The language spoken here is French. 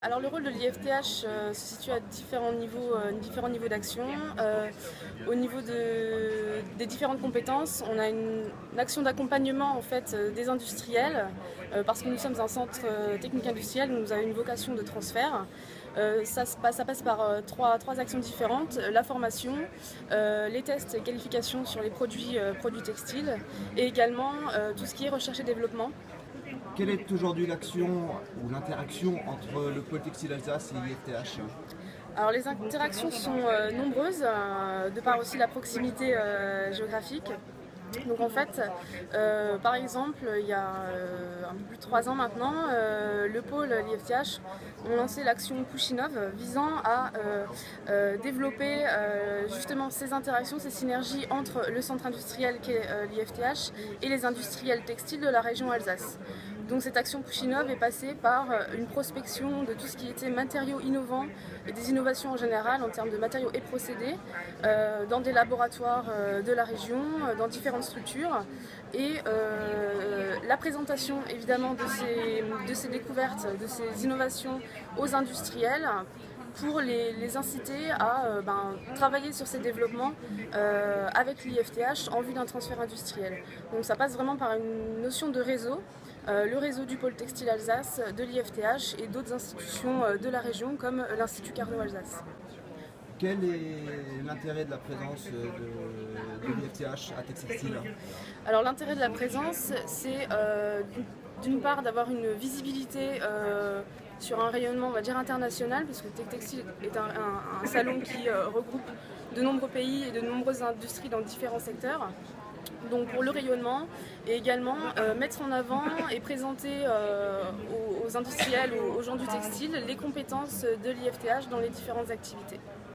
Alors le rôle de l'IFTH se situe à différents niveaux d'action. Au niveau des différentes compétences, on a une action d'accompagnement en fait, des industriels, parce que nous sommes un centre technique industriel, nous avons une vocation de transfert. Ça passe par trois actions différentes: la formation, les tests et qualifications sur les produits textiles, et également tout ce qui est recherche et développement. Quelle est aujourd'hui l'action ou l'interaction entre le pôle textile Alsace et l'IFTH? Alors les interactions sont nombreuses, de par aussi la proximité géographique. Donc en fait, par exemple, il y a un peu plus de 3 ans maintenant, le pôle l'IFTH ont lancé l'action Pushinov visant à développer justement ces interactions, ces synergies entre le centre industriel qu'est l'IFTH et les industriels textiles de la région Alsace. Donc cette action Pushinov est passée par une prospection de tout ce qui était matériaux innovants et des innovations en général en termes de matériaux et procédés dans des laboratoires de la région, dans différentes structures, et la présentation évidemment de ces découvertes, de ces innovations aux industriels pour les inciter à travailler sur ces développements avec l'IFTH en vue d'un transfert industriel. Donc ça passe vraiment par une notion de réseau, le réseau du pôle textile Alsace, de l'IFTH et d'autres institutions de la région comme l'Institut Carnot Alsace. Quel est l'intérêt de la présence de l'IFTH à Textile? Alors l'intérêt de la présence, c'est d'une part d'avoir une visibilité sur un rayonnement, on va dire, international, parce que Textile est un salon qui regroupe de nombreux pays et de nombreuses industries dans différents secteurs. Donc pour le rayonnement, et également mettre en avant et présenter aux industriels ou aux gens du textile les compétences de l'IFTH dans les différentes activités.